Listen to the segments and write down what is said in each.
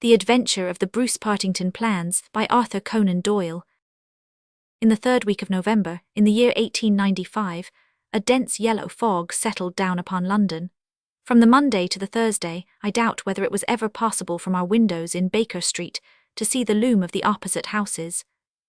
The Adventure of the Bruce-Partington Plans by Arthur Conan Doyle. In the third week of November, in the year 1895, a dense yellow fog settled down upon London. From the Monday to the Thursday, I doubt whether it was ever possible from our windows in Baker Street to see the loom of the opposite houses.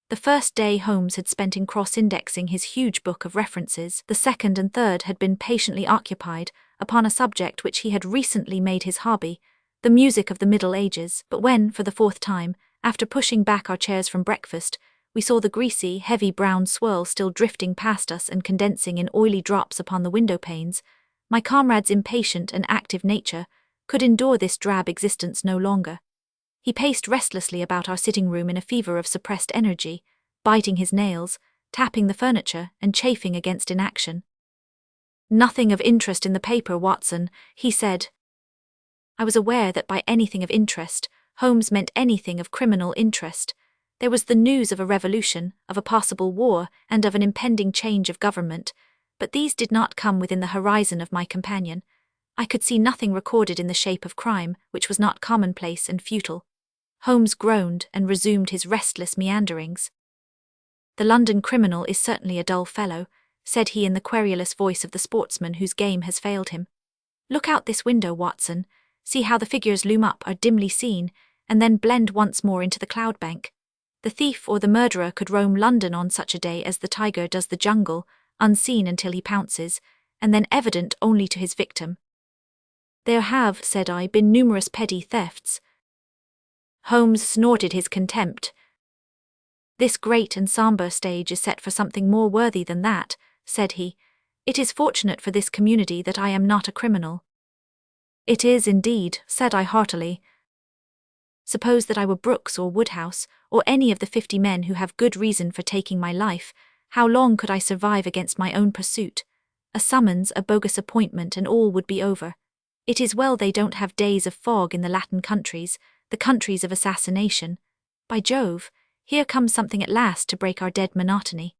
The first day Holmes had spent in cross-indexing his huge book of references. The second and third had been patiently occupied upon a subject which he had recently made his hobby, the music of the Middle Ages. But when, for the fourth time, after pushing back our chairs from breakfast, we saw the greasy, heavy brown swirl still drifting past us and condensing in oily drops upon the window panes, my comrade's impatient and active nature could endure this drab existence no longer. He paced restlessly about our sitting room in a fever of suppressed energy, biting his nails, tapping the furniture, and chafing against inaction. "Nothing of interest in the paper, Watson," he said. I was aware that by anything of interest, Holmes meant anything of criminal interest. There was the news of a revolution, of a possible war, and of an impending change of government, but these did not come within the horizon of my companion. I could see nothing recorded in the shape of crime, which was not commonplace and futile. Holmes groaned and resumed his restless meanderings. "The London criminal is certainly a dull fellow," said he in the querulous voice of the sportsman whose game has failed him. "Look out this window, Watson. See how the figures loom up, are dimly seen, and then blend once more into the cloud bank. The thief or the murderer could roam London on such a day as the tiger does the jungle, unseen until he pounces, and then evident only to his victim." "There have," said I, "been numerous petty thefts." Holmes snorted his contempt. "This great and sombre stage is set for something more worthy than that," said he. "It is fortunate for this community that I am not a criminal." "It is indeed," said I heartily. "Suppose that I were Brooks or Woodhouse, or any of the 50 men who have good reason for taking my life, how long could I survive against my own pursuit? A summons, a bogus appointment, and all would be over. It is well they don't have days of fog in the Latin countries, the countries of assassination. By Jove, here comes something at last to break our dead monotony."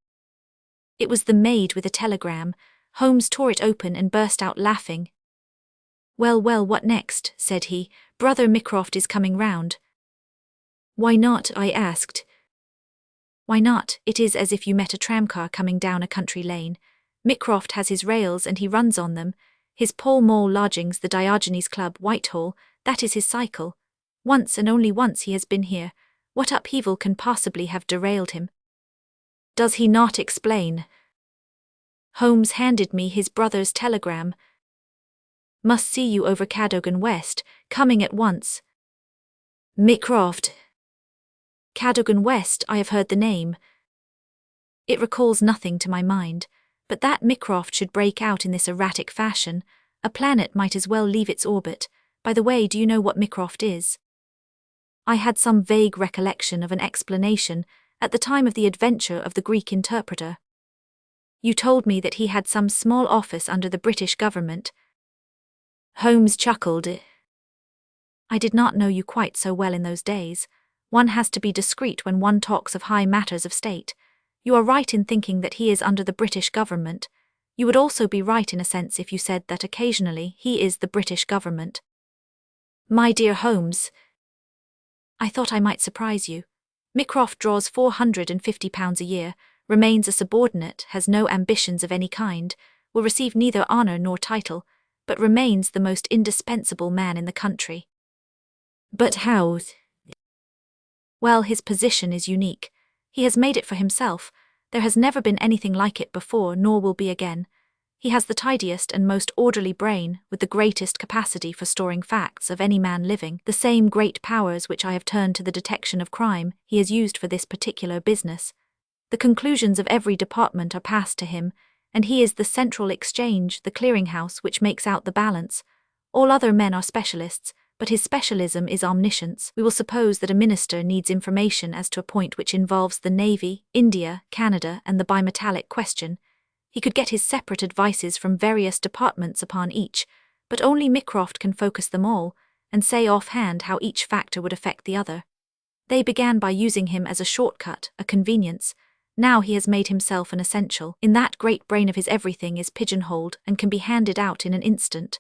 It was the maid with a telegram. Holmes tore it open and burst out laughing. "Well, well, what next?" said he. "Brother Mycroft is coming round." "Why not?" I asked. "Why not? It is as if you met a tramcar coming down a country lane. Mycroft has his rails and he runs on them. His Pall Mall lodgings, the Diogenes Club, Whitehall, that is his cycle. Once and only once he has been here. What upheaval can possibly have derailed him?" "Does he not explain?" Holmes handed me his brother's telegram. "Must see you over Cadogan West, coming at once." "Mycroft." Cadogan West, I have heard the name. It recalls nothing to my mind, but that Mycroft should break out in this erratic fashion, a planet might as well leave its orbit. By the way, do you know what Mycroft is? I had some vague recollection of an explanation at the time of the adventure of the Greek interpreter. "You told me that he had some small office under the British government." Holmes chuckled. "I did not know you quite so well in those days. One has to be discreet when one talks of high matters of state. You are right in thinking that he is under the British government. You would also be right in a sense if you said that occasionally he is the British government." "My dear Holmes," I thought I might surprise you. "Mycroft draws £450 a year, remains a subordinate, has no ambitions of any kind, will receive neither honour nor title, but remains the most indispensable man in the country." "But how?" "Well, his position is unique. He has made it for himself. There has never been anything like it before, nor will be again. He has the tidiest and most orderly brain, with the greatest capacity for storing facts of any man living. The same great powers which I have turned to the detection of crime, he has used for this particular business. The conclusions of every department are passed to him, and he is the central exchange, the clearing-house which makes out the balance. All other men are specialists, but his specialism is omniscience. We will suppose that a minister needs information as to a point which involves the Navy, India, Canada, and the bimetallic question. He could get his separate advices from various departments upon each, but only Mycroft can focus them all, and say offhand how each factor would affect the other. They began by using him as a shortcut, a convenience. Now he has made himself an essential. In that great brain of his everything is pigeonholed and can be handed out in an instant.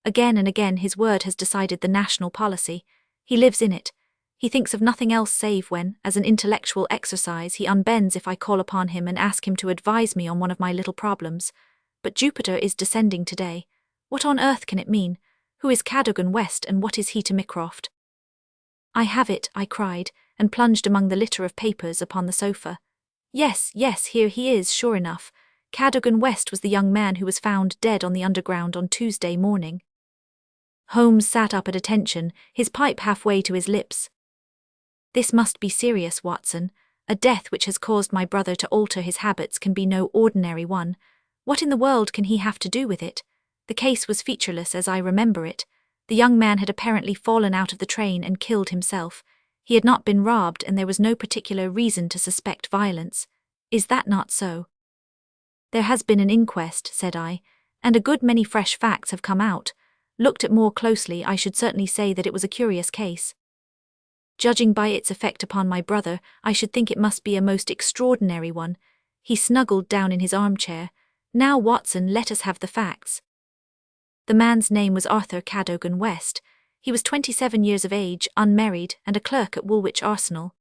Again and again his word has decided the national policy. He lives in it. He thinks of nothing else save when, as an intellectual exercise, he unbends if I call upon him and ask him to advise me on one of my little problems. But Jupiter is descending today. What on earth can it mean? Who is Cadogan West and what is he to Mycroft? I have it, I cried, and plunged among the litter of papers upon the sofa. Yes, here he is, sure enough. Cadogan West was the young man who was found dead on the Underground on Tuesday morning. Holmes sat up at attention, his pipe halfway to his lips. This must be serious, Watson. A death which has caused my brother to alter his habits can be no ordinary one. What in the world can he have to do with it? The case was featureless as I remember it. The young man had apparently fallen out of the train and killed himself. He had not been robbed and there was no particular reason to suspect violence. Is that not so? There has been an inquest, said I, and a good many fresh facts have come out. Looked at more closely, I should certainly say that it was a curious case. Judging by its effect upon my brother, I should think it must be a most extraordinary one. He snuggled down in his armchair. Now, Watson, let us have the facts. The man's name was Arthur Cadogan West. He was 27 years of age, unmarried, and a clerk at Woolwich Arsenal.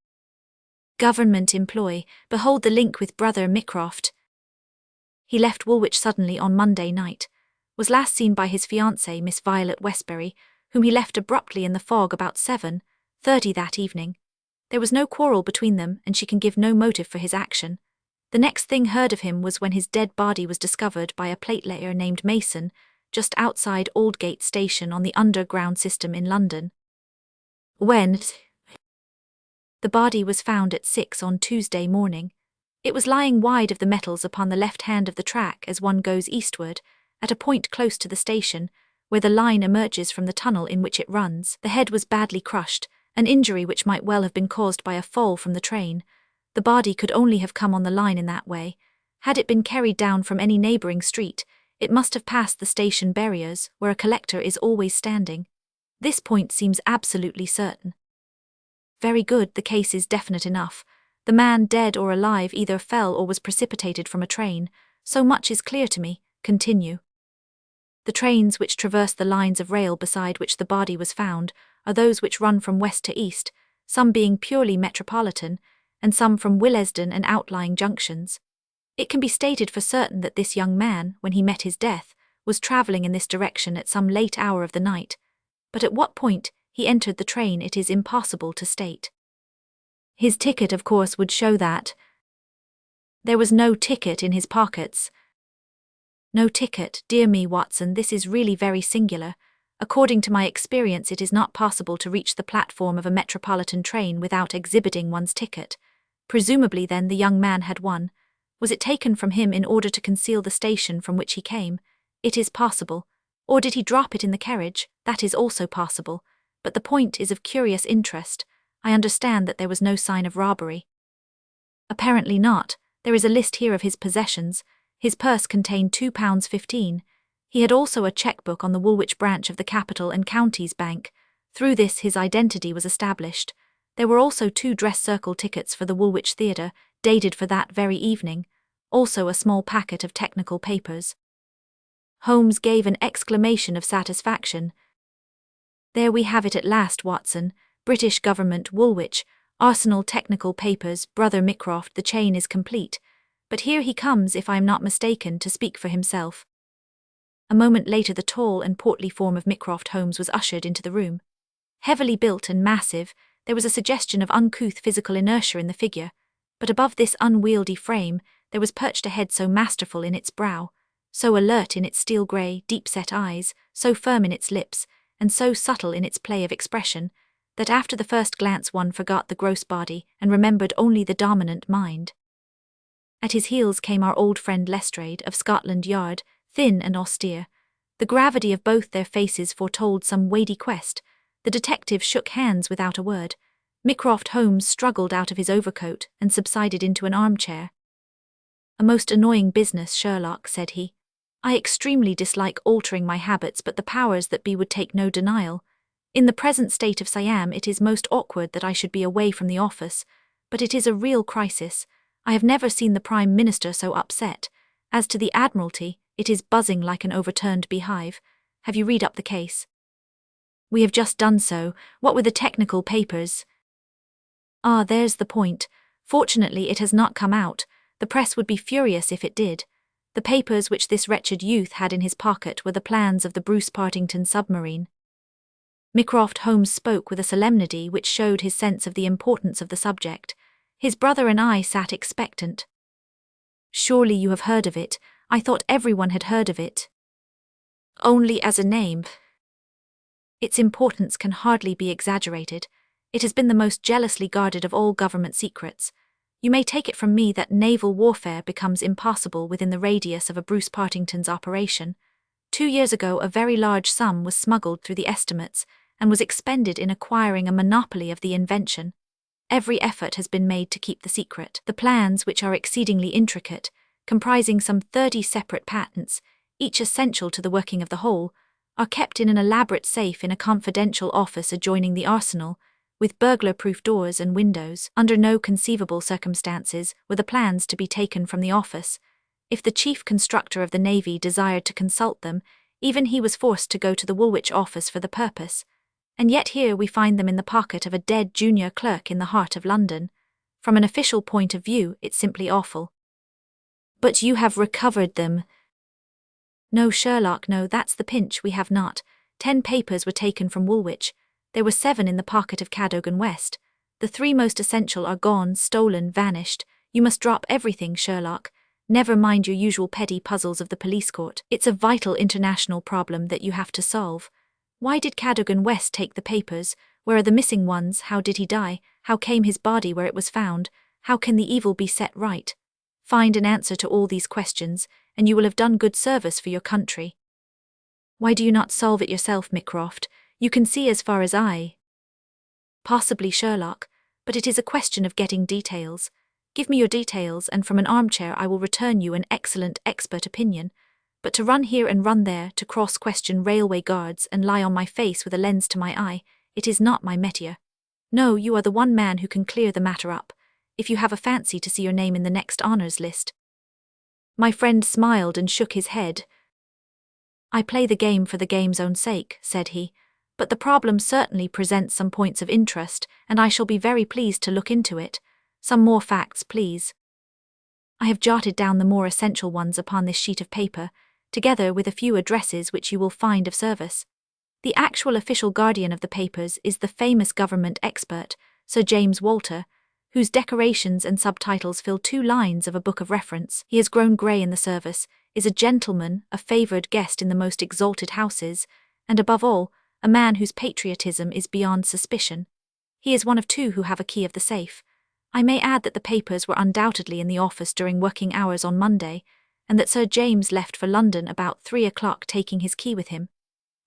Government employ, behold the link with brother Mycroft. He left Woolwich suddenly on Monday night. Was last seen by his fiancée, Miss Violet Westbury, whom he left abruptly in the fog about 7:30 that evening. There was no quarrel between them, and she can give no motive for his action. The next thing heard of him was when his dead body was discovered by a platelayer named Mason, just outside Aldgate Station on the Underground system in London. When the body was found at 6 on Tuesday morning. It was lying wide of the metals upon the left hand of the track as one goes eastward, at a point close to the station, where the line emerges from the tunnel in which it runs. The head was badly crushed, an injury which might well have been caused by a fall from the train. The body could only have come on the line in that way. Had it been carried down from any neighbouring street, it must have passed the station barriers, where a collector is always standing. This point seems absolutely certain. Very good, the case is definite enough. The man, dead or alive, either fell or was precipitated from a train. So much is clear to me. Continue. The trains which traverse the lines of rail beside which the body was found are those which run from west to east, some being purely metropolitan, and some from Willesden and outlying junctions. It can be stated for certain that this young man, when he met his death, was travelling in this direction at some late hour of the night, but at what point he entered the train it is impossible to state. His ticket, of course, would show that. There was no ticket in his pockets. No ticket, dear me, Watson, this is really very singular. According to my experience, it is not possible to reach the platform of a metropolitan train without exhibiting one's ticket. Presumably, then, the young man had one. Was it taken from him in order to conceal the station from which he came? It is possible. Or did he drop it in the carriage? That is also possible. But the point is of curious interest. I understand that there was no sign of robbery. Apparently not. There is a list here of his possessions. His purse contained £2.15. He had also a cheque-book on the Woolwich branch of the Capital and Counties Bank. Through this his identity was established. There were also 2 dress circle tickets for the Woolwich Theatre, dated for that very evening, also a small packet of technical papers. Holmes gave an exclamation of satisfaction. There we have it at last, Watson. British Government, Woolwich, Arsenal Technical Papers, Brother Mycroft, the chain is complete. But here he comes, if I am not mistaken, to speak for himself. A moment later the tall and portly form of Mycroft Holmes was ushered into the room. Heavily built and massive, there was a suggestion of uncouth physical inertia in the figure, but above this unwieldy frame there was perched a head so masterful in its brow, so alert in its steel-grey, deep-set eyes, so firm in its lips, and so subtle in its play of expression, that after the first glance one forgot the gross body and remembered only the dominant mind. At his heels came our old friend Lestrade, of Scotland Yard, thin and austere. The gravity of both their faces foretold some weighty quest. The detective shook hands without a word. Mycroft Holmes struggled out of his overcoat and subsided into an armchair. "A most annoying business, Sherlock," said he. "I extremely dislike altering my habits, but the powers that be would take no denial. In the present state of Siam it is most awkward that I should be away from the office, but it is a real crisis. I have never seen the Prime Minister so upset. As to the Admiralty, it is buzzing like an overturned beehive. Have you read up the case?" We have just done so. What were the technical papers? Ah, there's the point. Fortunately, it has not come out. The press would be furious if it did. The papers which this wretched youth had in his pocket were the plans of the Bruce-Partington submarine. Mycroft Holmes spoke with a solemnity which showed his sense of the importance of the subject. His brother and I sat expectant. Surely you have heard of it. I thought everyone had heard of it. Only as a name. Its importance can hardly be exaggerated. It has been the most jealously guarded of all government secrets. You may take it from me that naval warfare becomes impossible within the radius of a Bruce-Partington's operation. 2 years ago, a very large sum was smuggled through the estimates and was expended in acquiring a monopoly of the invention. Every effort has been made to keep the secret. The plans, which are exceedingly intricate, comprising some 30 separate patents, each essential to the working of the whole, are kept in an elaborate safe in a confidential office adjoining the arsenal, with burglar-proof doors and windows. Under no conceivable circumstances were the plans to be taken from the office. If the chief constructor of the Navy desired to consult them, even he was forced to go to the Woolwich office for the purpose. And yet here we find them in the pocket of a dead junior clerk in the heart of London. From an official point of view, it's simply awful. But you have recovered them. No, Sherlock, no, that's the pinch, we have not. 10 papers were taken from Woolwich. There were 7 in the pocket of Cadogan West. The 3 most essential are gone, stolen, vanished. You must drop everything, Sherlock. Never mind your usual petty puzzles of the police court. It's a vital international problem that you have to solve. Why did Cadogan West take the papers? Where are the missing ones? How did he die? How came his body where it was found? How can the evil be set right? Find an answer to all these questions, and you will have done good service for your country. Why do you not solve it yourself, Mycroft? You can see as far as I. Possibly, Sherlock, but it is a question of getting details. Give me your details, and from an armchair I will return you an excellent expert opinion. But to run here and run there, to cross-question railway guards and lie on my face with a lens to my eye, it is not my métier. No, you are the one man who can clear the matter up, if you have a fancy to see your name in the next honours list. My friend smiled and shook his head. I play the game for the game's own sake, said he. But the problem certainly presents some points of interest, and I shall be very pleased to look into it. Some more facts, please. I have jotted down the more essential ones upon this sheet of paper, together with a few addresses which you will find of service. The actual official guardian of the papers is the famous government expert, Sir James Walter, whose decorations and subtitles fill 2 lines of a book of reference. He has grown grey in the service, is a gentleman, a favoured guest in the most exalted houses, and above all, a man whose patriotism is beyond suspicion. He is one of 2 who have a key of the safe. I may add that the papers were undoubtedly in the office during working hours on Monday, and that Sir James left for London about 3 o'clock taking his key with him.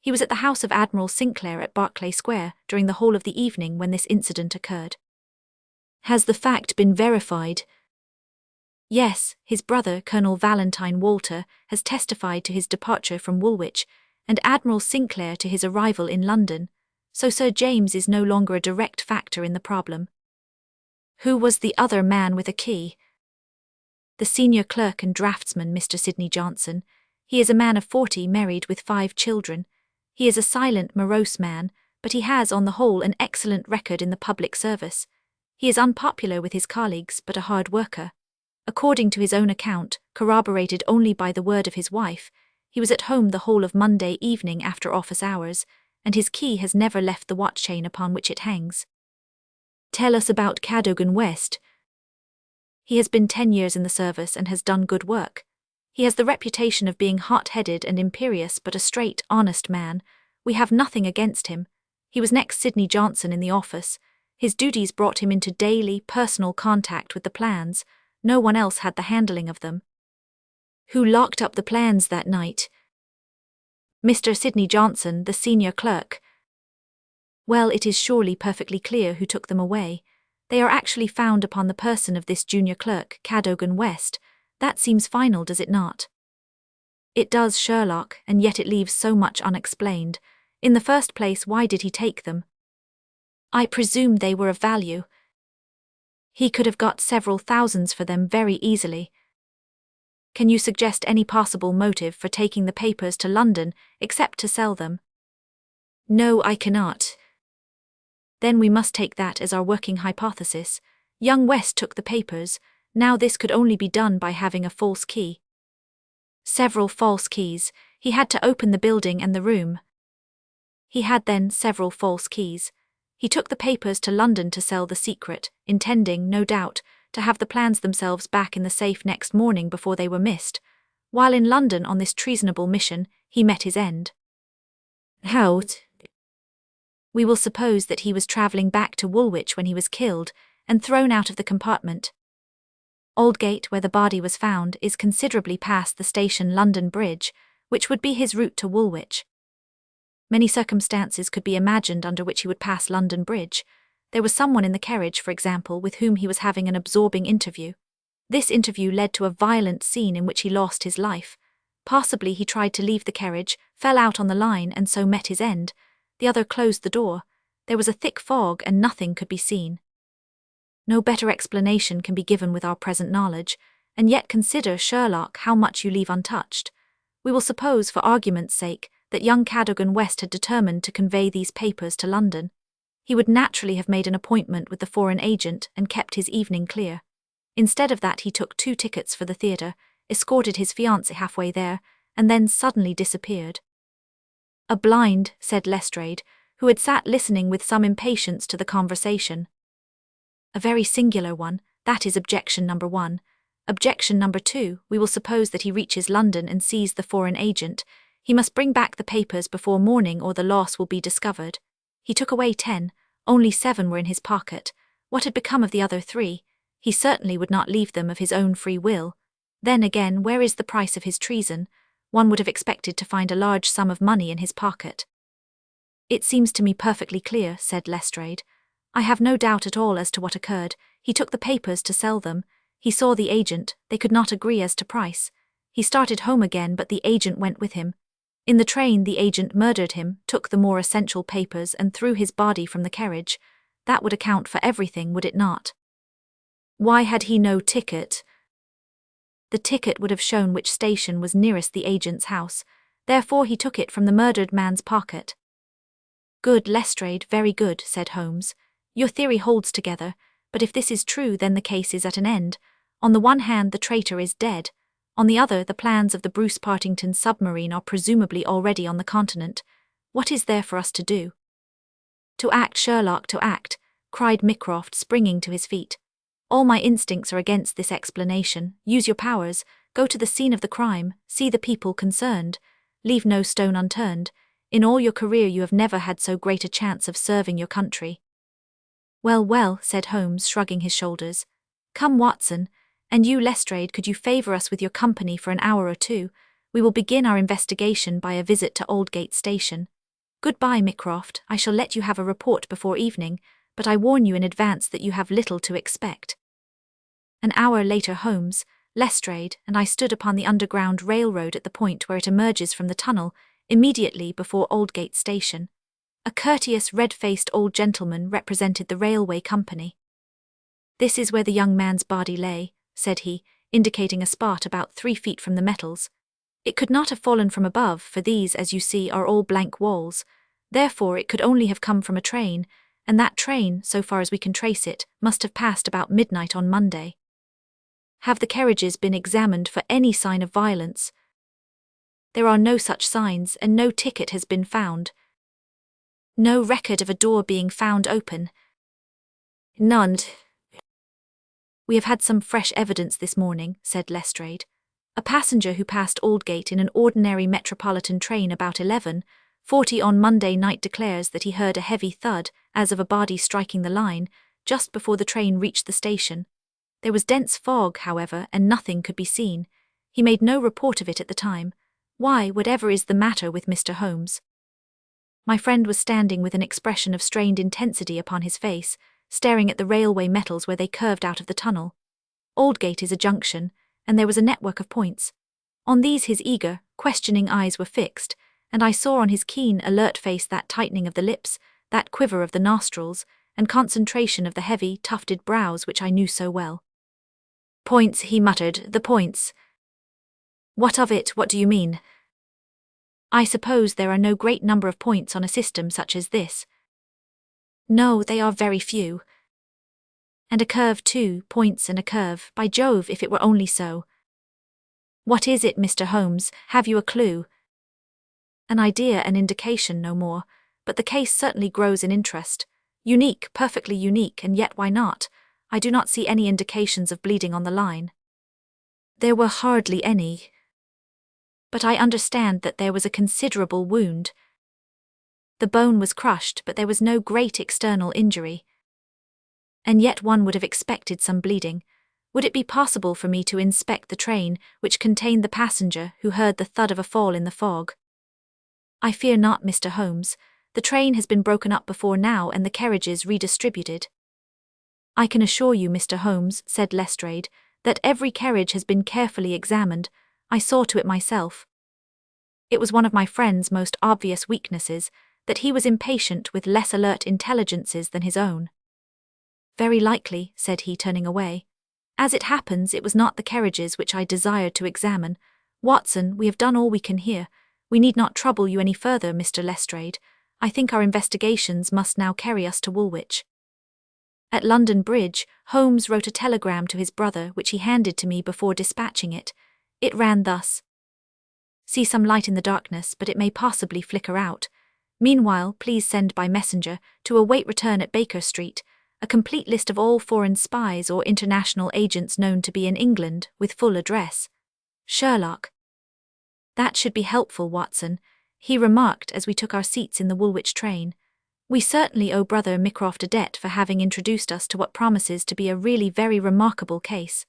He was at the house of Admiral Sinclair at Berkeley Square during the whole of the evening when this incident occurred. Has the fact been verified? Yes, his brother, Colonel Valentine Walter, has testified to his departure from Woolwich, and Admiral Sinclair to his arrival in London, so Sir James is no longer a direct factor in the problem. Who was the other man with a key? The senior clerk and draftsman, Mr. Sidney Johnson. He is a man of 40, married with 5 children. He is a silent, morose man, but he has, on the whole, an excellent record in the public service. He is unpopular with his colleagues, but a hard worker. According to his own account, corroborated only by the word of his wife, he was at home the whole of Monday evening after office hours, and his key has never left the watch chain upon which it hangs. Tell us about Cadogan West. He has been 10 years in the service and has done good work. He has the reputation of being hot-headed and imperious, but a straight, honest man. We have nothing against him. He was next Sidney Johnson in the office. His duties brought him into daily, personal contact with the plans. No one else had the handling of them. Who locked up the plans that night? Mr. Sidney Johnson, the senior clerk. Well, it is surely perfectly clear who took them away. They are actually found upon the person of this junior clerk, Cadogan West. That seems final, does it not? It does, Sherlock, and yet it leaves so much unexplained. In the first place, why did he take them? I presume they were of value. He could have got several thousands for them very easily. Can you suggest any possible motive for taking the papers to London, except to sell them? No, I cannot. Then we must take that as our working hypothesis. Young West took the papers. Now this could only be done by having a false key. Several false keys. He had to open the building and the room. He had then several false keys. He took the papers to London to sell the secret, intending, no doubt, to have the plans themselves back in the safe next morning before they were missed. While in London on this treasonable mission, he met his end. How? We will suppose that he was travelling back to Woolwich when he was killed and thrown out of the compartment. Aldgate, where the body was found, is considerably past the station London Bridge, which would be his route to Woolwich. Many circumstances could be imagined under which he would pass London Bridge. There was someone in the carriage, for example, with whom he was having an absorbing interview. This interview led to a violent scene in which he lost his life. Possibly he tried to leave the carriage, fell out on the line and so met his end. The other closed the door. There was a thick fog and nothing could be seen. No better explanation can be given with our present knowledge, and yet consider, Sherlock, how much you leave untouched. We will suppose, for argument's sake, that young Cadogan West had determined to convey these papers to London. He would naturally have made an appointment with the foreign agent and kept his evening clear. Instead of that, he took 2 tickets for the theatre, escorted his fiancée halfway there, and then suddenly disappeared. A blind, said Lestrade, who had sat listening with some impatience to the conversation. A very singular one. That is objection number 1. Objection number 2, we will suppose that he reaches London and sees the foreign agent. He must bring back the papers before morning or the loss will be discovered. He took away 10, only 7 were in his pocket. What had become of the other 3? He certainly would not leave them of his own free will. Then again, where is the price of his treason? One would have expected to find a large sum of money in his pocket. It seems to me perfectly clear, said Lestrade. I have no doubt at all as to what occurred. He took the papers to sell them. He saw the agent. They could not agree as to price. He started home again, but the agent went with him. In the train, the agent murdered him, took the more essential papers and threw his body from the carriage. That would account for everything, would it not? Why had he no ticket? The ticket would have shown which station was nearest the agent's house. Therefore he took it from the murdered man's pocket. Good, Lestrade, very good, said Holmes. Your theory holds together, but if this is true, then the case is at an end. On the one hand, the traitor is dead. On the other, the plans of the Bruce-Partington submarine are presumably already on the continent. What is there for us to do? To act, Sherlock, to act, cried Mycroft, springing to his feet. All my instincts are against this explanation. Use your powers. Go to the scene of the crime. See the people concerned. Leave no stone unturned. In all your career you have never had so great a chance of serving your country. Well, well, said Holmes, shrugging his shoulders. Come, Watson. And you, Lestrade, could you favour us with your company for an hour or 2? We will begin our investigation by a visit to Aldgate Station. Goodbye, Mycroft. I shall let you have a report before evening, but I warn you in advance that you have little to expect. An hour later, Holmes, Lestrade, and I stood upon the Underground Railroad at the point where it emerges from the tunnel, immediately before Aldgate Station. A courteous, red-faced old gentleman represented the railway company. This is where the young man's body lay, said he, indicating a spot about 3 feet from the metals. It could not have fallen from above, for these, as you see, are all blank walls. Therefore it could only have come from a train, and that train, so far as we can trace it, must have passed about midnight on Monday. Have the carriages been examined for any sign of violence? There are no such signs, and no ticket has been found. No record of a door being found open. None. We have had some fresh evidence this morning, said Lestrade. A passenger who passed Aldgate in an ordinary metropolitan train about 11:40 on Monday night declares that he heard a heavy thud, as of a body striking the line, just before the train reached the station. There was dense fog, however, and nothing could be seen. He made no report of it at the time. Why, whatever is the matter with Mr. Holmes? My friend was standing with an expression of strained intensity upon his face, staring at the railway metals where they curved out of the tunnel. Aldgate is a junction, and there was a network of points. On these his eager, questioning eyes were fixed, and I saw on his keen, alert face that tightening of the lips, that quiver of the nostrils, and concentration of the heavy, tufted brows which I knew so well. Points, he muttered, the points. What of it? What do you mean? I suppose there are no great number of points on a system such as this. No, they are very few. And a curve too, points and a curve, by Jove, if it were only so. What is it, Mr. Holmes, have you a clue? An idea, an indication, no more, but the case certainly grows in interest. Unique, perfectly unique, and yet why not? I do not see any indications of bleeding on the line. There were hardly any. But I understand that there was a considerable wound. The bone was crushed, but there was no great external injury. And yet one would have expected some bleeding. Would it be possible for me to inspect the train, which contained the passenger who heard the thud of a fall in the fog? I fear not, Mr. Holmes. The train has been broken up before now and the carriages redistributed. I can assure you, Mr. Holmes, said Lestrade, that every carriage has been carefully examined. I saw to it myself. It was one of my friend's most obvious weaknesses, that he was impatient with less alert intelligences than his own. Very likely, said he, turning away. As it happens, it was not the carriages which I desired to examine. Watson, we have done all we can here. We need not trouble you any further, Mr. Lestrade. I think our investigations must now carry us to Woolwich. At London Bridge, Holmes wrote a telegram to his brother which he handed to me before dispatching it. It ran thus. See some light in the darkness, but it may possibly flicker out. Meanwhile, please send by messenger, to await return at Baker Street, a complete list of all foreign spies or international agents known to be in England, with full address. Sherlock. That should be helpful, Watson, he remarked as we took our seats in the Woolwich train. We certainly owe Brother Mycroft a debt for having introduced us to what promises to be a really very remarkable case.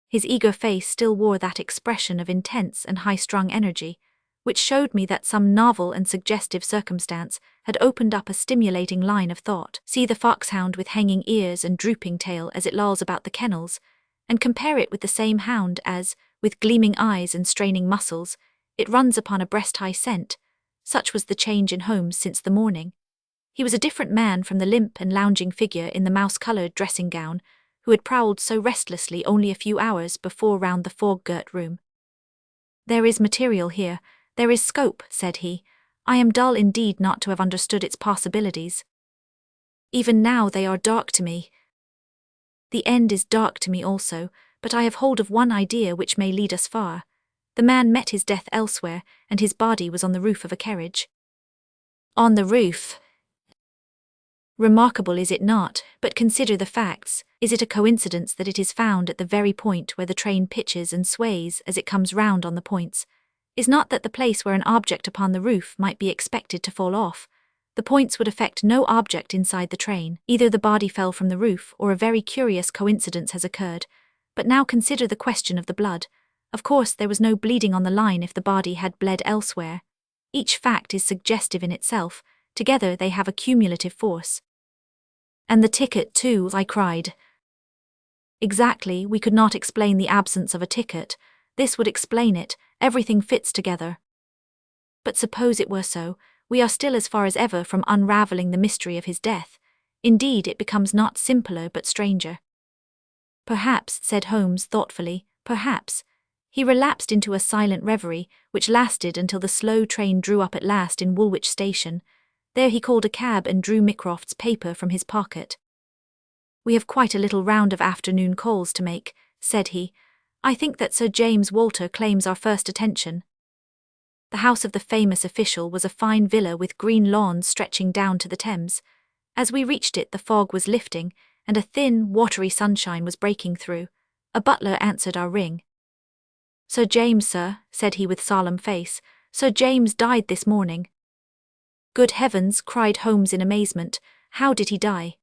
His eager face still wore that expression of intense and high-strung energy, which showed me that some novel and suggestive circumstance had opened up a stimulating line of thought. See the foxhound with hanging ears and drooping tail as it lolls about the kennels, and compare it with the same hound as, with gleaming eyes and straining muscles, it runs upon a breast-high scent. Such was the change in Holmes since the morning. He was a different man from the limp and lounging figure in the mouse-coloured dressing-gown, who had prowled so restlessly only a few hours before round the fog-girt room. There is material here, there is scope, said he. I am dull indeed not to have understood its possibilities. Even now they are dark to me. The end is dark to me also, but I have hold of one idea which may lead us far. The man met his death elsewhere, and his body was on the roof of a carriage. On the roof. Remarkable, is it not? But consider the facts. Is it a coincidence that it is found at the very point where the train pitches and sways as it comes round on the points? Is not that the place where an object upon the roof might be expected to fall off? The points would affect no object inside the train. Either the body fell from the roof or a very curious coincidence has occurred. But now consider the question of the blood. Of course there was no bleeding on the line if the body had bled elsewhere. Each fact is suggestive in itself. Together they have a cumulative force. And the ticket too, I cried. Exactly, we could not explain the absence of a ticket. This would explain it, everything fits together. But suppose it were so, we are still as far as ever from unravelling the mystery of his death. Indeed, it becomes not simpler but stranger. Perhaps, said Holmes thoughtfully, perhaps. He relapsed into a silent reverie, which lasted until the slow train drew up at last in Woolwich station. There he called a cab and drew Mycroft's paper from his pocket. We have quite a little round of afternoon calls to make, said he. I think that Sir James Walter claims our first attention. The house of the famous official was a fine villa with green lawns stretching down to the Thames. As we reached it the fog was lifting, and a thin, watery sunshine was breaking through. A butler answered our ring. Sir James, sir, said he with solemn face. Sir James died this morning. Good heavens, cried Holmes in amazement. How did he die?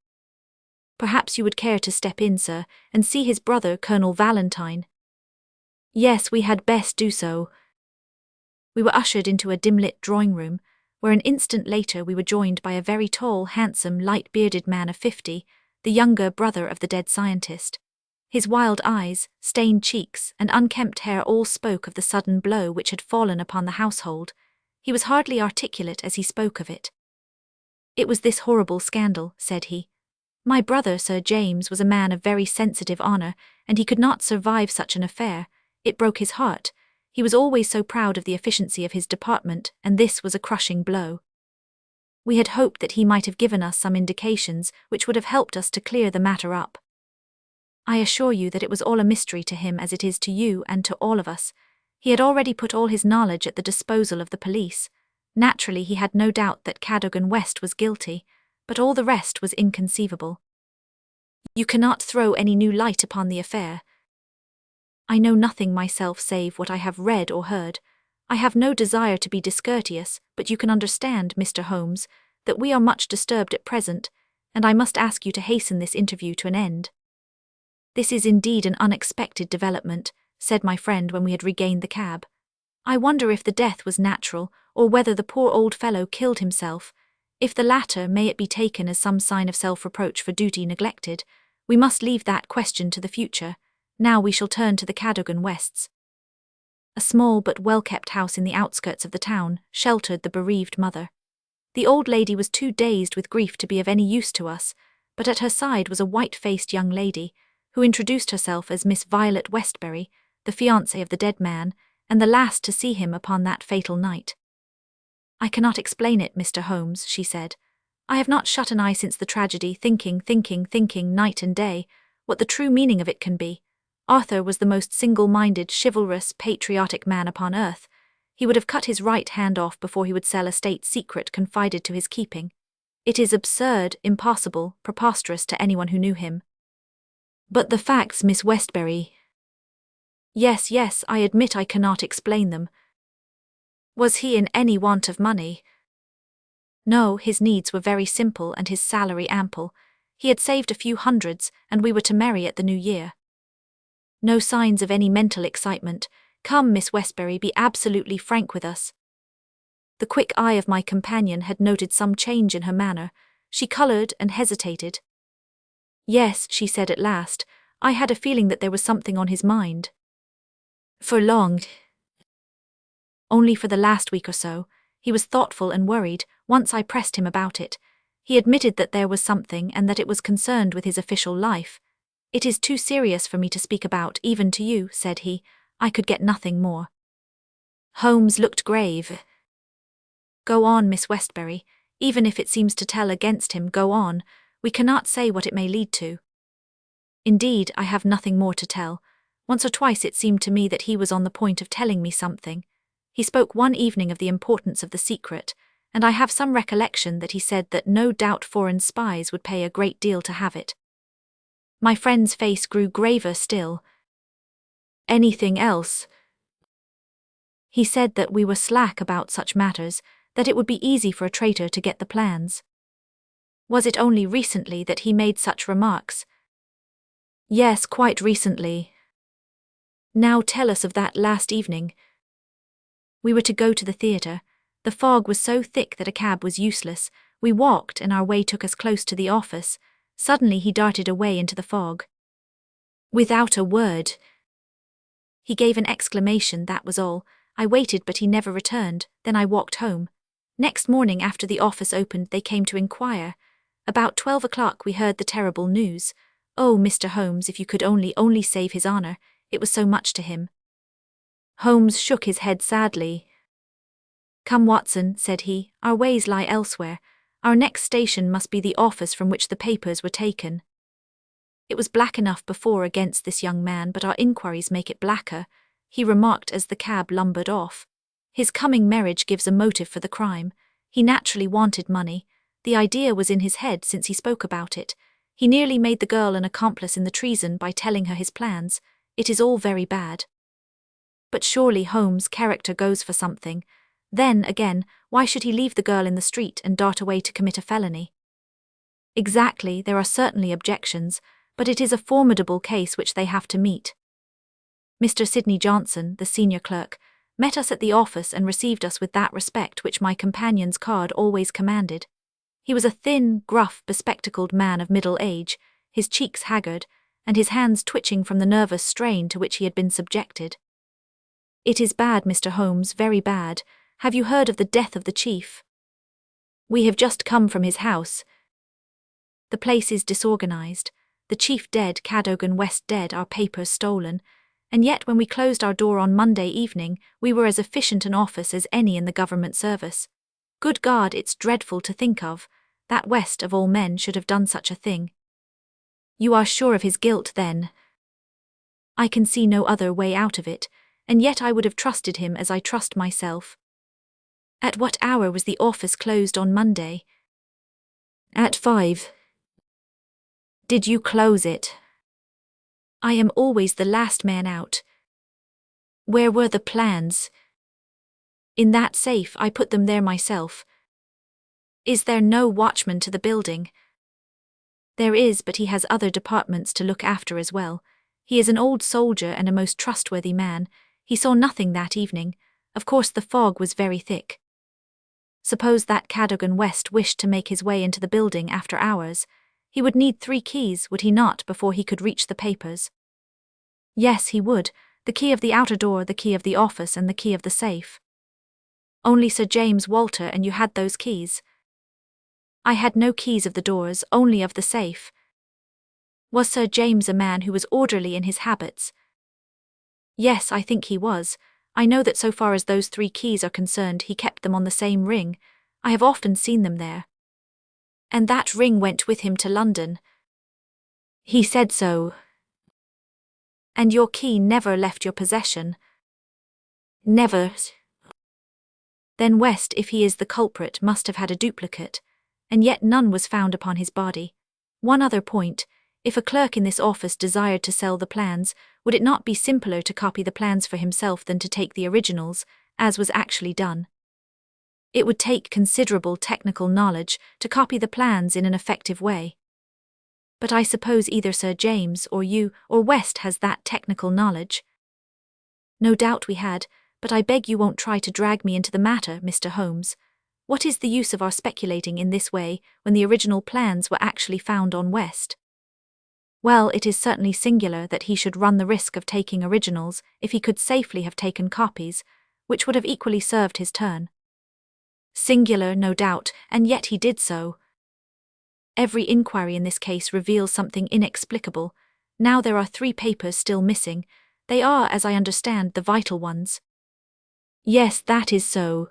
Perhaps you would care to step in, sir, and see his brother, Colonel Valentine. Yes, we had best do so. We were ushered into a dim-lit drawing-room, where an instant later we were joined by a very tall, handsome, light-bearded man of 50, the younger brother of the dead scientist. His wild eyes, stained cheeks, and unkempt hair all spoke of the sudden blow which had fallen upon the household. He was hardly articulate as he spoke of it. It was this horrible scandal, said he. My brother, Sir James, was a man of very sensitive honour, and he could not survive such an affair. It broke his heart. He was always so proud of the efficiency of his department, and this was a crushing blow. We had hoped that he might have given us some indications which would have helped us to clear the matter up. I assure you that it was all a mystery to him as it is to you and to all of us. He had already put all his knowledge at the disposal of the police. Naturally, he had no doubt that Cadogan West was guilty, but all the rest was inconceivable. You cannot throw any new light upon the affair. I know nothing myself save what I have read or heard. I have no desire to be discourteous, but you can understand, Mr. Holmes, that we are much disturbed at present, and I must ask you to hasten this interview to an end. This is indeed an unexpected development, said my friend when we had regained the cab. I wonder if the death was natural, or whether the poor old fellow killed himself. If the latter, may it be taken as some sign of self-reproach for duty neglected. We must leave that question to the future. Now we shall turn to the Cadogan Wests. A small but well-kept house in the outskirts of the town sheltered the bereaved mother. The old lady was too dazed with grief to be of any use to us, but at her side was a white-faced young lady, who introduced herself as Miss Violet Westbury, the fiancée of the dead man, and the last to see him upon that fatal night. I cannot explain it, Mr. Holmes, she said. I have not shut an eye since the tragedy, thinking night and day, what the true meaning of it can be. Arthur was the most single-minded, chivalrous, patriotic man upon earth. He would have cut his right hand off before he would sell a state secret confided to his keeping. It is absurd, impossible, preposterous to anyone who knew him. But the facts, Miss Westbury. Yes, I admit I cannot explain them. Was he in any want of money? No, his needs were very simple and his salary ample. He had saved a few hundreds, and we were to marry at the new year. No signs of any mental excitement. Come, Miss Westbury, be absolutely frank with us. The quick eye of my companion had noted some change in her manner. She coloured and hesitated. Yes, she said at last, I had a feeling that there was something on his mind. For long? Only for the last week or so. He was thoughtful and worried, once I pressed him about it. He admitted that there was something and that it was concerned with his official life. It is too serious for me to speak about, even to you, said he. I could get nothing more. Holmes looked grave. Go on, Miss Westbury. Even if it seems to tell against him, go on. We cannot say what it may lead to. Indeed, I have nothing more to tell. Once or twice it seemed to me that he was on the point of telling me something. He spoke one evening of the importance of the secret, and I have some recollection that he said that no doubt foreign spies would pay a great deal to have it. My friend's face grew graver still. Anything else? He said that we were slack about such matters, that it would be easy for a traitor to get the plans. Was it only recently that he made such remarks? Yes, quite recently. Now tell us of that last evening. We were to go to the theatre. The fog was so thick that a cab was useless. We walked, and our way took us close to the office. Suddenly he darted away into the fog. Without a word. He gave an exclamation, that was all. I waited, but he never returned. Then I walked home. Next morning, after the office opened, they came to inquire. About 12 o'clock we heard the terrible news. Oh, Mr. Holmes, if you could only save his honour. It was so much to him. Holmes shook his head sadly. Come, Watson, said he, our ways lie elsewhere. Our next station must be the office from which the papers were taken. It was black enough before against this young man, but our inquiries make it blacker, he remarked as the cab lumbered off. His coming marriage gives a motive for the crime. He naturally wanted money. The idea was in his head since he spoke about it. He nearly made the girl an accomplice in the treason by telling her his plans. It is all very bad. But surely Holmes' character goes for something. Then, again, why should he leave the girl in the street and dart away to commit a felony? Exactly, there are certainly objections, but it is a formidable case which they have to meet. Mr. Sidney Johnson, the senior clerk, met us at the office and received us with that respect which my companion's card always commanded. He was a thin, gruff, bespectacled man of middle age, his cheeks haggard, and his hands twitching from the nervous strain to which he had been subjected. It is bad, Mr. Holmes, very bad. Have you heard of the death of the chief? We have just come from his house. The place is disorganized. The chief dead, Cadogan West dead, our papers stolen, And yet when we closed our door on Monday evening, we were as efficient an office as any in the government service. Good God, it's dreadful to think of, that West of all men should have done such a thing. You are sure of his guilt, then? I can see no other way out of it, and yet I would have trusted him as I trust myself. At what hour was the office closed on Monday? At 5. Did you close it? I am always the last man out. Where were the plans? In that safe, I put them there myself. Is there no watchman to the building? There is, but he has other departments to look after as well. He is an old soldier and a most trustworthy man. He saw nothing that evening. Of course the fog was very thick. Suppose that Cadogan West wished to make his way into the building after hours. He would need 3 keys, would he not, before he could reach the papers? Yes, he would. The key of the outer door, the key of the office, and the key of the safe. Only Sir James Walter and you had those keys. I had no keys of the doors, only of the safe. Was Sir James a man who was orderly in his habits? Yes, I think he was. I know that so far as those 3 keys are concerned, he kept them on the same ring. I have often seen them there. And that ring went with him to London. He said so. And your key never left your possession? Never. Then West, if he is the culprit, must have had a duplicate, and yet none was found upon his body. One other point, if a clerk in this office desired to sell the plans, would it not be simpler to copy the plans for himself than to take the originals, as was actually done? It would take considerable technical knowledge to copy the plans in an effective way. But I suppose either Sir James or you or West has that technical knowledge. No doubt we had, but I beg you won't try to drag me into the matter, Mr. Holmes. What is the use of our speculating in this way when the original plans were actually found on West? Well, it is certainly singular that he should run the risk of taking originals if he could safely have taken copies, which would have equally served his turn. Singular, no doubt, and yet he did so. Every inquiry in this case reveals something inexplicable. Now there are 3 papers still missing. They are, as I understand, the vital ones. Yes, that is so.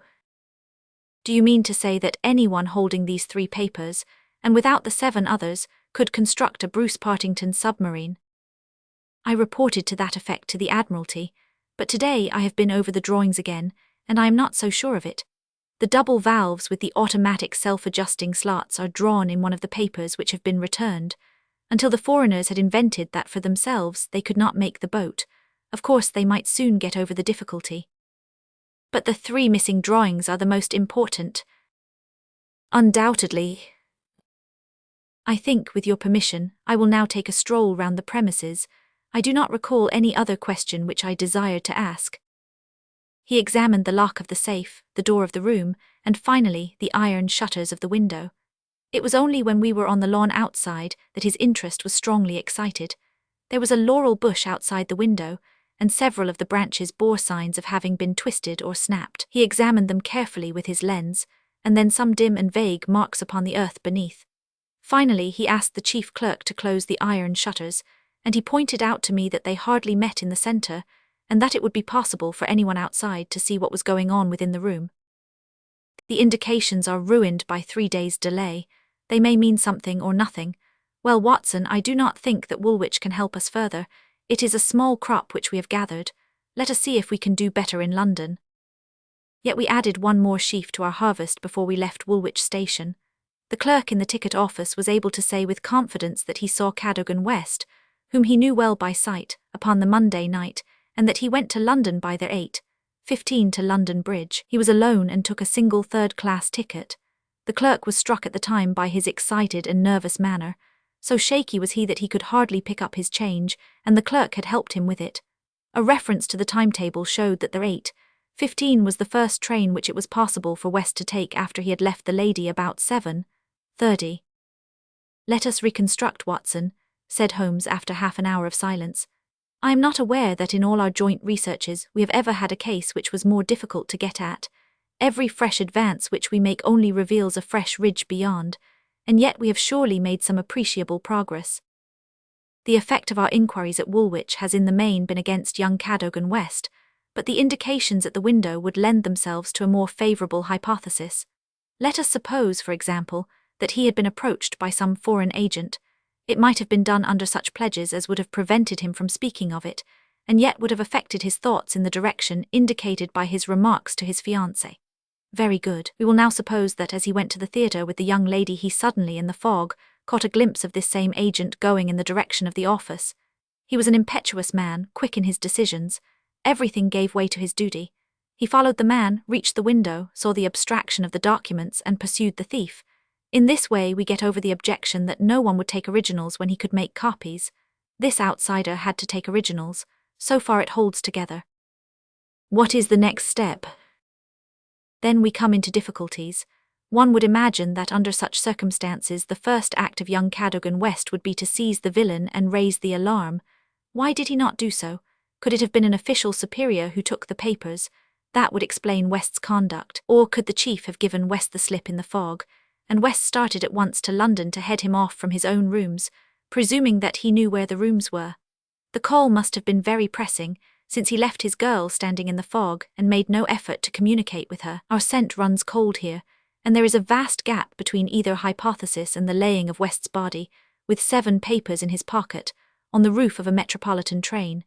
Do you mean to say that anyone holding these 3 papers, and without the 7 others, could construct a Bruce-Partington submarine? I reported to that effect to the Admiralty, but today I have been over the drawings again, and I am not so sure of it. The double valves with the automatic self-adjusting slots are drawn in one of the papers which have been returned, until the foreigners had invented that for themselves they could not make the boat. Of course they might soon get over the difficulty. But the 3 missing drawings are the most important. Undoubtedly. I think, with your permission, I will now take a stroll round the premises. I do not recall any other question which I desired to ask. He examined the lock of the safe, the door of the room, and finally the iron shutters of the window. It was only when we were on the lawn outside that his interest was strongly excited. There was a laurel bush outside the window, and several of the branches bore signs of having been twisted or snapped. He examined them carefully with his lens, and then some dim and vague marks upon the earth beneath. Finally he asked the chief clerk to close the iron shutters, and he pointed out to me that they hardly met in the centre, and that it would be possible for anyone outside to see what was going on within the room. The indications are ruined by 3 days' delay. They may mean something or nothing. Well, Watson, I do not think that Woolwich can help us further. It is a small crop which we have gathered. Let us see if we can do better in London. Yet we added 1 more sheaf to our harvest before we left Woolwich station. The clerk in the ticket office was able to say with confidence that he saw Cadogan West, whom he knew well by sight, upon the Monday night, and that he went to London by the 8:15 to London Bridge. He was alone and took a single 3rd-class ticket. The clerk was struck at the time by his excited and nervous manner. So shaky was he that he could hardly pick up his change, and the clerk had helped him with it. A reference to the timetable showed that the 8:15 was the first train which it was possible for West to take after he had left the lady about 7:30. Let us reconstruct, Watson, said Holmes after half an hour of silence. I am not aware that in all our joint researches we have ever had a case which was more difficult to get at. Every fresh advance which we make only reveals a fresh ridge beyond, and yet we have surely made some appreciable progress. The effect of our inquiries at Woolwich has in the main been against young Cadogan West, but the indications at the window would lend themselves to a more favourable hypothesis. Let us suppose, for example, that he had been approached by some foreign agent. It might have been done under such pledges as would have prevented him from speaking of it, and yet would have affected his thoughts in the direction indicated by his remarks to his fiancée. Very good. We will now suppose that as he went to the theatre with the young lady he suddenly, in the fog, caught a glimpse of this same agent going in the direction of the office. He was an impetuous man, quick in his decisions. Everything gave way to his duty. He followed the man, reached the window, saw the abstraction of the documents, and pursued the thief. In this way we get over the objection that no one would take originals when he could make copies. This outsider had to take originals. So far it holds together. What is the next step? Then we come into difficulties. One would imagine that under such circumstances the first act of young Cadogan West would be to seize the villain and raise the alarm. Why did he not do so? Could it have been an official superior who took the papers? That would explain West's conduct. Or could the chief have given West the slip in the fog, and West started at once to London to head him off from his own rooms, presuming that he knew where the rooms were? The call must have been very pressing, since he left his girl standing in the fog and made no effort to communicate with her. Our scent runs cold here, and there is a vast gap between either hypothesis and the laying of West's body, with 7 papers in his pocket, on the roof of a metropolitan train.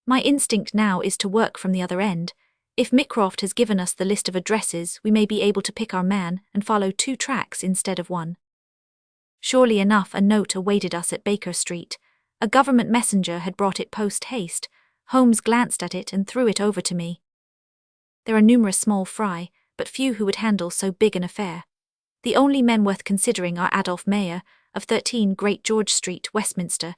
My instinct now is to work from the other end. If Mycroft has given us the list of addresses, we may be able to pick our man and follow 2 tracks instead of 1. Surely enough, a note awaited us at Baker Street. A government messenger had brought it post-haste. Holmes glanced at it and threw it over to me. There are numerous small fry, but few who would handle so big an affair. The only men worth considering are Adolphe Mayer, of 13 Great George Street, Westminster,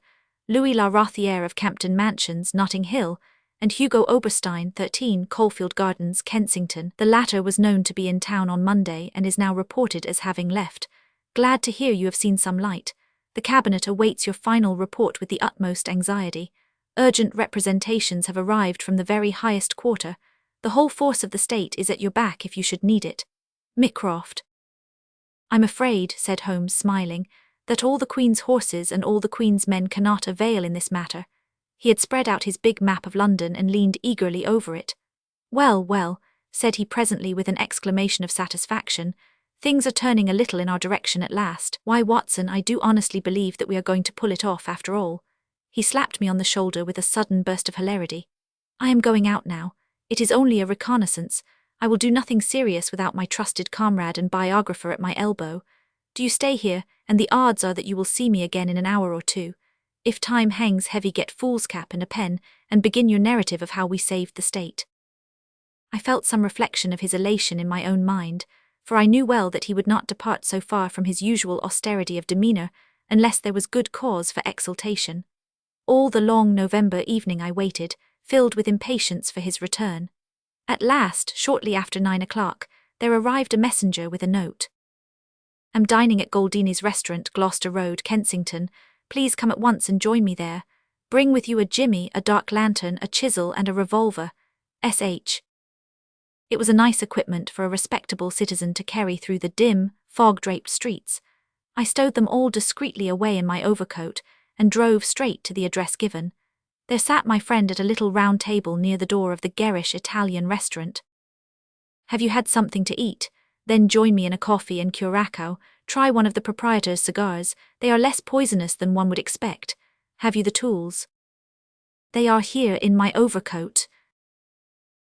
Louis La Rothière of Campden Mansions, Notting Hill, and Hugo Oberstein, 13 Caulfield Gardens, Kensington. The latter was known to be in town on Monday and is now reported as having left. Glad to hear you have seen some light. The Cabinet awaits your final report with the utmost anxiety. Urgent representations have arrived from the very highest quarter. The whole force of the state is at your back if you should need it. Mycroft. I'm afraid, said Holmes, smiling, that all the Queen's horses and all the Queen's men cannot avail in this matter. He had spread out his big map of London and leaned eagerly over it. Well, well, said he presently with an exclamation of satisfaction, things are turning a little in our direction at last. Why, Watson, I do honestly believe that we are going to pull it off after all. He slapped me on the shoulder with a sudden burst of hilarity. I am going out now. It is only a reconnaissance. I will do nothing serious without my trusted comrade and biographer at my elbow. Do you stay here, and the odds are that you will see me again in an hour or 2. If time hangs heavy, get foolscap and a pen, and begin your narrative of how we saved the state. I felt some reflection of his elation in my own mind, for I knew well that he would not depart so far from his usual austerity of demeanour unless there was good cause for exultation. All the long November evening I waited, filled with impatience for his return. At last, shortly after 9 o'clock, there arrived a messenger with a note. Am dining at Goldini's restaurant, Gloucester Road, Kensington. Please come at once and join me there. Bring with you a jimmy, a dark lantern, a chisel, and a revolver. S.H. It was a nice equipment for a respectable citizen to carry through the dim, fog-draped streets. I stowed them all discreetly away in my overcoat and drove straight to the address given. There sat my friend at a little round table near the door of the garish Italian restaurant. Have you had something to eat? Then join me in a coffee and curacao. Try one of the proprietor's cigars. They are less poisonous than one would expect. Have you the tools? They are here in my overcoat.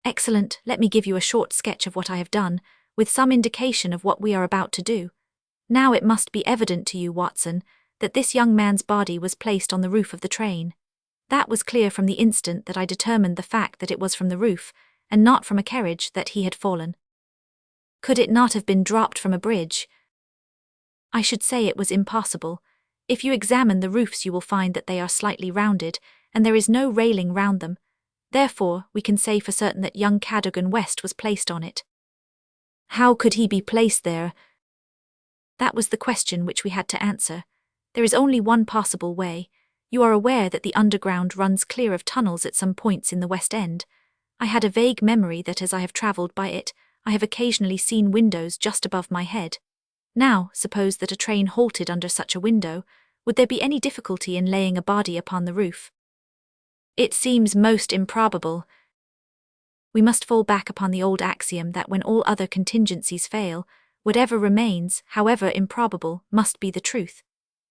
Excellent. Let me give you a short sketch of what I have done, with some indication of what we are about to do. Now it must be evident to you, Watson, that this young man's body was placed on the roof of the train. That was clear from the instant that I determined the fact that it was from the roof, and not from a carriage, that he had fallen. Could it not have been dropped from a bridge? I should say it was impossible. If you examine the roofs you will find that they are slightly rounded, and there is no railing round them. Therefore, we can say for certain that young Cadogan West was placed on it. How could he be placed there? That was the question which we had to answer. There is only one possible way. You are aware that the underground runs clear of tunnels at some points in the West End. I had a vague memory that as I have travelled by it, I have occasionally seen windows just above my head. Now, suppose that a train halted under such a window. Would there be any difficulty in laying a body upon the roof? It seems most improbable. We must fall back upon the old axiom that when all other contingencies fail, whatever remains, however improbable, must be the truth.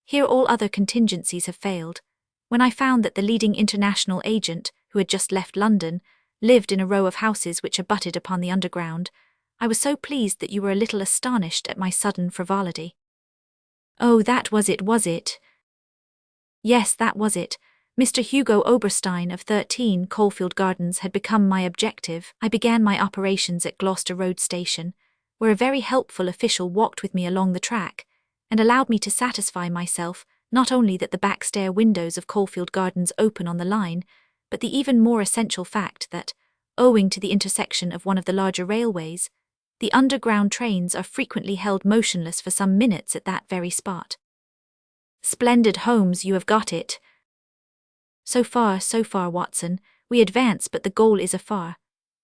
Here all other contingencies have failed. When I found that the leading international agent, who had just left London, lived in a row of houses which abutted upon the underground, I was so pleased that you were a little astonished at my sudden frivolity. Oh, that was it, was it? Yes, that was it. Mr. Hugo Oberstein of 13 Caulfield Gardens had become my objective. I began my operations at Gloucester Road Station, where a very helpful official walked with me along the track, and allowed me to satisfy myself not only that the back stair windows of Caulfield Gardens open on the line, but the even more essential fact that, owing to the intersection of one of the larger railways, the underground trains are frequently held motionless for some minutes at that very spot. Splendid, Holmes, you have got it. So far, Watson. We advance, but the goal is afar.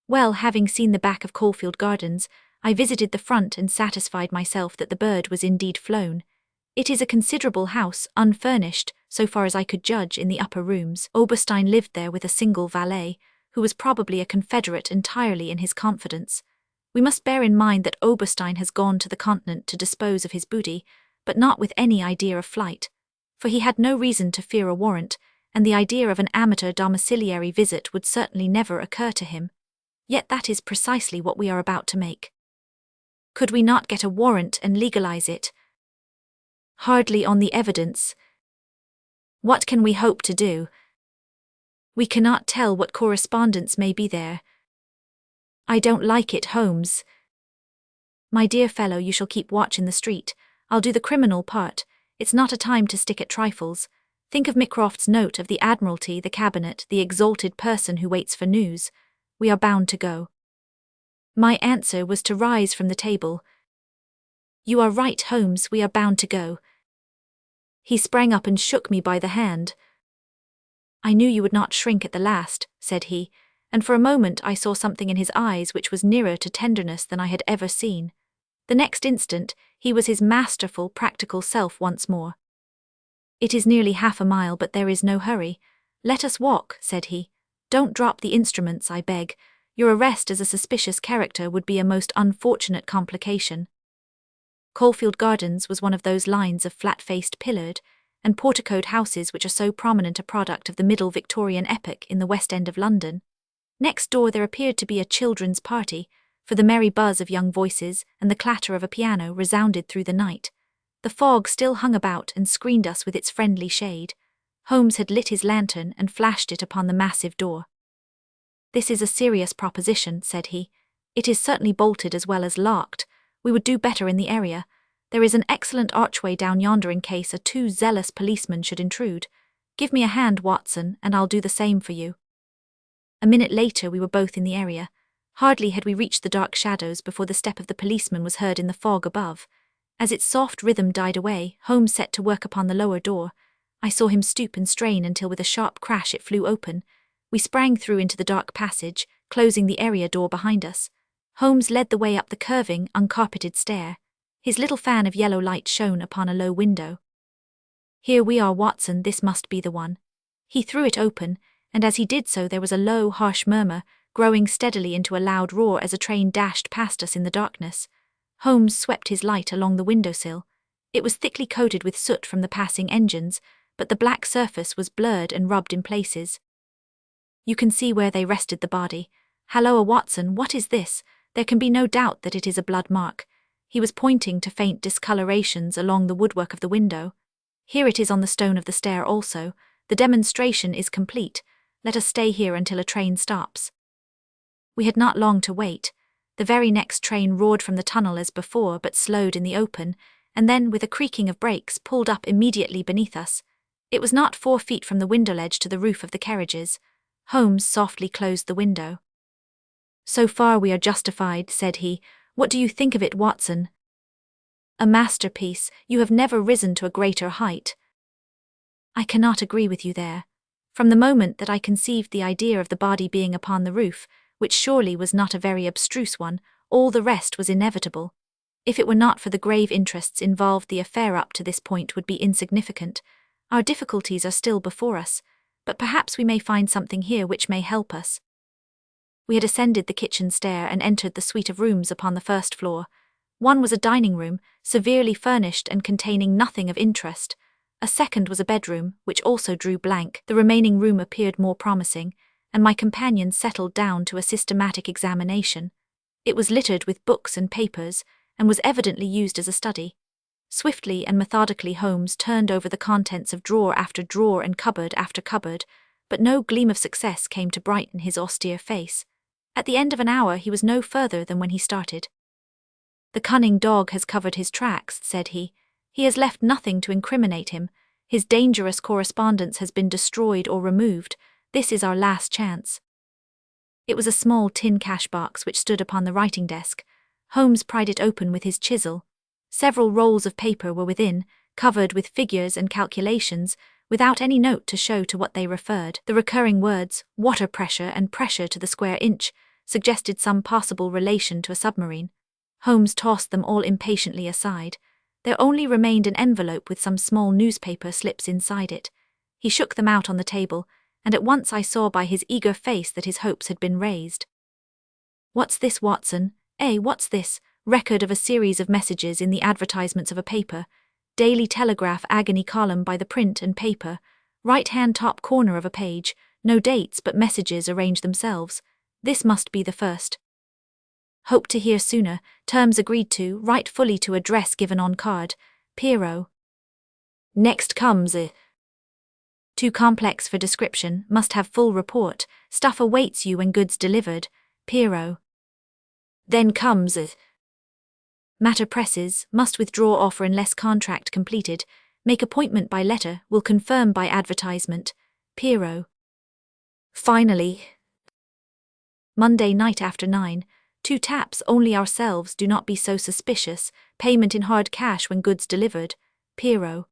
Well, having seen the back of Caulfield Gardens, I visited the front and satisfied myself that the bird was indeed flown. It is a considerable house, unfurnished, so far as I could judge, in the upper rooms. Oberstein lived there with a single valet, who was probably a confederate entirely in his confidence. We must bear in mind that Oberstein has gone to the continent to dispose of his booty, but not with any idea of flight, for he had no reason to fear a warrant, and the idea of an amateur domiciliary visit would certainly never occur to him. Yet that is precisely what we are about to make. Could we not get a warrant and legalize it? Hardly on the evidence. What can we hope to do? We cannot tell what correspondence may be there. I don't like it, Holmes. My dear fellow, you shall keep watch in the street. I'll do the criminal part. It's not a time to stick at trifles. Think of Mycroft's note of the Admiralty, the Cabinet, the exalted person who waits for news. We are bound to go. My answer was to rise from the table. You are right, Holmes, we are bound to go. He sprang up and shook me by the hand. I knew you would not shrink at the last, said he, and for a moment I saw something in his eyes which was nearer to tenderness than I had ever seen. The next instant, he was his masterful, practical self once more. It is nearly half a mile, but there is no hurry. Let us walk, said he. Don't drop the instruments, I beg. Your arrest as a suspicious character would be a most unfortunate complication. Caulfield Gardens was one of those lines of flat-faced pillared and porticoed houses which are so prominent a product of the middle Victorian epoch in the West End of London. Next door there appeared to be a children's party, for the merry buzz of young voices and the clatter of a piano resounded through the night. The fog still hung about and screened us with its friendly shade. Holmes had lit his lantern and flashed it upon the massive door. This is a serious proposition, said he. It is certainly bolted as well as locked. We would do better in the area. There is an excellent archway down yonder in case a too zealous policeman should intrude. Give me a hand, Watson, and I'll do the same for you. A minute later we were both in the area. Hardly had we reached the dark shadows before the step of the policeman was heard in the fog above. As its soft rhythm died away, Holmes set to work upon the lower door. I saw him stoop and strain until with a sharp crash it flew open. We sprang through into the dark passage, closing the area door behind us. Holmes led the way up the curving, uncarpeted stair. His little fan of yellow light shone upon a low window. Here we are, Watson, this must be the one. He threw it open, and as he did so there was a low, harsh murmur, growing steadily into a loud roar as a train dashed past us in the darkness. Holmes swept his light along the windowsill. It was thickly coated with soot from the passing engines, but the black surface was blurred and rubbed in places. You can see where they rested the body. Halloa, Watson, what is this? There can be no doubt that it is a blood mark. He was pointing to faint discolorations along the woodwork of the window. Here it is on the stone of the stair also. The demonstration is complete. Let us stay here until a train stops. We had not long to wait. The very next train roared from the tunnel as before, but slowed in the open, and then, with a creaking of brakes, pulled up immediately beneath us. It was not 4 feet from the window ledge to the roof of the carriages. Holmes softly closed the window. So far we are justified, said he. What do you think of it, Watson? A masterpiece. You have never risen to a greater height. I cannot agree with you there. From the moment that I conceived the idea of the body being upon the roof, which surely was not a very abstruse one, all the rest was inevitable. If it were not for the grave interests involved, the affair up to this point would be insignificant. Our difficulties are still before us, but perhaps we may find something here which may help us. We had ascended the kitchen stair and entered the suite of rooms upon the first floor. One was a dining room, severely furnished and containing nothing of interest. A second was a bedroom, which also drew blank. The remaining room appeared more promising, and my companion settled down to a systematic examination. It was littered with books and papers, and was evidently used as a study. Swiftly and methodically Holmes turned over the contents of drawer after drawer and cupboard after cupboard, but no gleam of success came to brighten his austere face. At the end of an hour he was no further than when he started. "The cunning dog has covered his tracks," said he. "He has left nothing to incriminate him. His dangerous correspondence has been destroyed or removed. This is our last chance." It was a small tin cash box which stood upon the writing desk. Holmes pried it open with his chisel. Several rolls of paper were within, covered with figures and calculations, without any note to show to what they referred. The recurring words, water pressure and pressure to the square inch, suggested some possible relation to a submarine. Holmes tossed them all impatiently aside. There only remained an envelope with some small newspaper slips inside it. He shook them out on the table, and at once I saw by his eager face that his hopes had been raised. "What's this, Watson? What's this?" Record of a series of messages in the advertisements of a paper. Daily Telegraph agony column by the print and paper. Right-hand top corner of a page. No dates but messages arrange themselves. This must be the first. "Hope to hear sooner. Terms agreed to. Write fully to address given on card. Pierrot." Next comes "Too complex for description. Must have full report. Stuff awaits you when goods delivered. Pierrot." Then comes "Matter presses. Must withdraw offer unless contract completed. Make appointment by letter. Will confirm by advertisement. Pierrot." Finally, "Monday night after 9. 2 taps. Only ourselves. Do not be so suspicious. Payment in hard cash when goods delivered. Pierrot."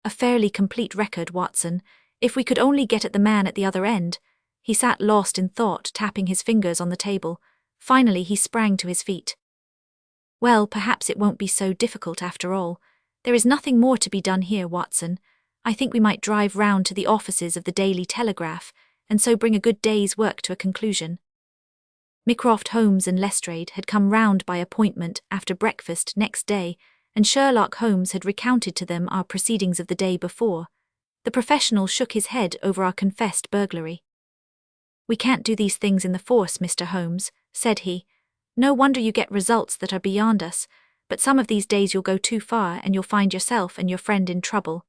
A fairly complete record, Watson. If we could only get at the man at the other end. He sat lost in thought, tapping his fingers on the table. Finally he sprang to his feet. "Well, perhaps it won't be so difficult after all. There is nothing more to be done here, Watson. I think we might drive round to the offices of the Daily Telegraph, and so bring a good day's work to a conclusion." Mycroft, Holmes and Lestrade had come round by appointment after breakfast next day, and Sherlock Holmes had recounted to them our proceedings of the day before. The professional shook his head over our confessed burglary. "We can't do these things in the force, Mr. Holmes," said he. "No wonder you get results that are beyond us, but some of these days you'll go too far and you'll find yourself and your friend in trouble.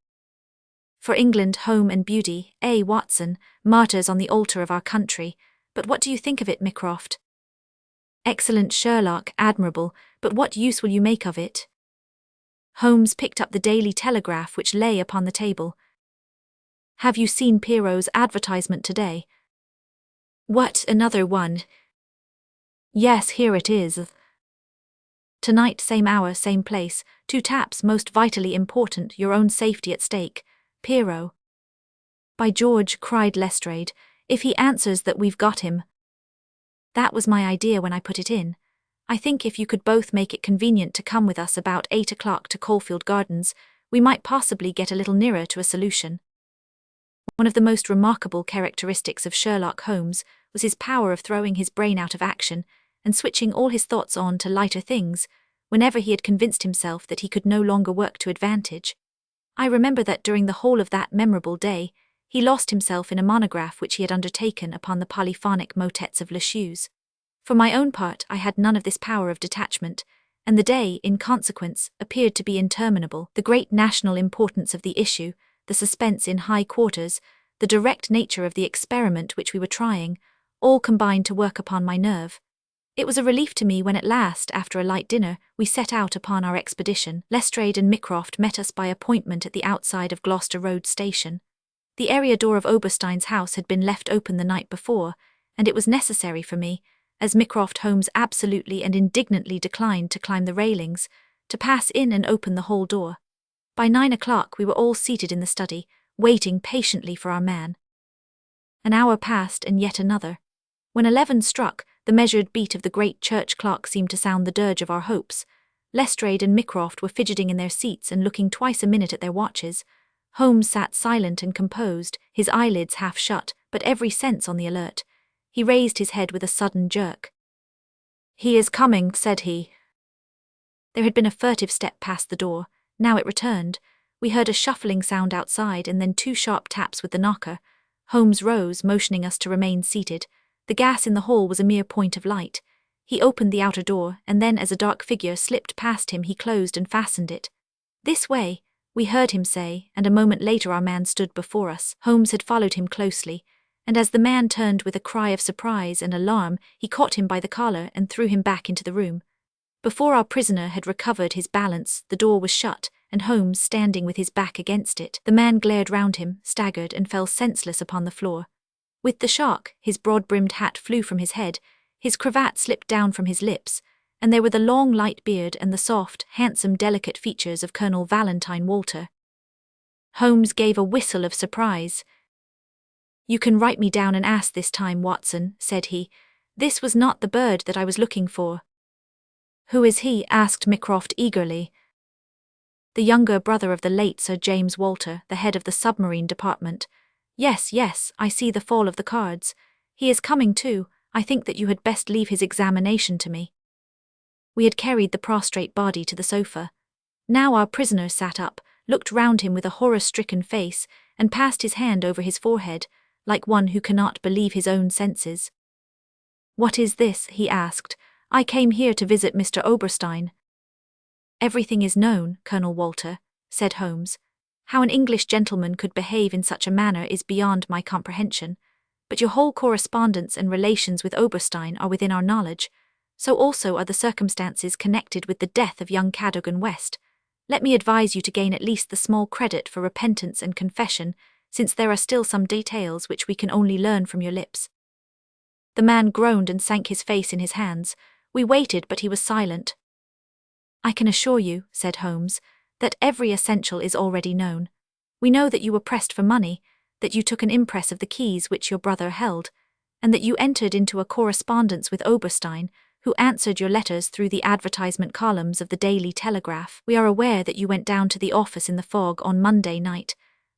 For England, home and beauty, Watson, martyrs on the altar of our country. But what do you think of it, Mycroft?" "Excellent, Sherlock, admirable, but what use will you make of it?" Holmes picked up the Daily Telegraph which lay upon the table. "Have you seen Pierrot's advertisement today?" "What, another one?" "Yes, here it is. Tonight, same hour, same place, 2 taps, most vitally important, your own safety at stake. Pierrot." "By George," cried Lestrade, "if he answers that we've got him." "That was my idea when I put it in. I think if you could both make it convenient to come with us about 8 o'clock to Caulfield Gardens, we might possibly get a little nearer to a solution." One of the most remarkable characteristics of Sherlock Holmes was his power of throwing his brain out of action and switching all his thoughts on to lighter things, whenever he had convinced himself that he could no longer work to advantage. I remember that during the whole of that memorable day, he lost himself in a monograph which he had undertaken upon the polyphonic motets of Lesueus. For my own part, I had none of this power of detachment, and the day, in consequence, appeared to be interminable. The great national importance of the issue, the suspense in high quarters, the direct nature of the experiment which we were trying, all combined to work upon my nerve. It was a relief to me when at last, after a light dinner, we set out upon our expedition. Lestrade and Mycroft met us by appointment at the outside of Gloucester Road Station. The area door of Oberstein's house had been left open the night before, and it was necessary for me, as Mycroft Holmes absolutely and indignantly declined to climb the railings, to pass in and open the hall door. By 9 o'clock we were all seated in the study, waiting patiently for our man. An hour passed and yet another. When 11 struck, the measured beat of the great church clock seemed to sound the dirge of our hopes. Lestrade and Mycroft were fidgeting in their seats and looking twice a minute at their watches. Holmes sat silent and composed, his eyelids half shut, but every sense on the alert. He raised his head with a sudden jerk. "He is coming," said he. There had been a furtive step past the door. Now it returned. We heard a shuffling sound outside and then 2 sharp taps with the knocker. Holmes rose, motioning us to remain seated. The gas in the hall was a mere point of light. He opened the outer door, and then as a dark figure slipped past him he closed and fastened it. "This way," we heard him say, and a moment later our man stood before us. Holmes had followed him closely, and as the man turned with a cry of surprise and alarm, he caught him by the collar and threw him back into the room. Before our prisoner had recovered his balance, the door was shut, and Holmes standing with his back against it. The man glared round him, staggered, and fell senseless upon the floor. With the shock, his broad-brimmed hat flew from his head, his cravat slipped down from his lips, and there were the long light beard and the soft, handsome, delicate features of Colonel Valentine Walter. Holmes gave a whistle of surprise. "You can write me down an ass this time, Watson," said he. "This was not the bird that I was looking for." "Who is he?" asked Mycroft eagerly. "The younger brother of the late Sir James Walter, the head of the submarine department. Yes, I see the fall of the cards. He is coming too. I think that you had best leave his examination to me." We had carried the prostrate body to the sofa. Now our prisoner sat up, looked round him with a horror-stricken face, and passed his hand over his forehead, like one who cannot believe his own senses. "What is this?" he asked. "I came here to visit Mr. Oberstein." "Everything is known, Colonel Walter," said Holmes. "How an English gentleman could behave in such a manner is beyond my comprehension. But your whole correspondence and relations with Oberstein are within our knowledge. So also are the circumstances connected with the death of young Cadogan West. Let me advise you to gain at least the small credit for repentance and confession, since there are still some details which we can only learn from your lips." The man groaned and sank his face in his hands. We waited, but he was silent. "I can assure you," said Holmes, "that every essential is already known. We know that you were pressed for money, that you took an impress of the keys which your brother held, and that you entered into a correspondence with Oberstein, who answered your letters through the advertisement columns of the Daily Telegraph. We are aware that you went down to the office in the fog on Monday night,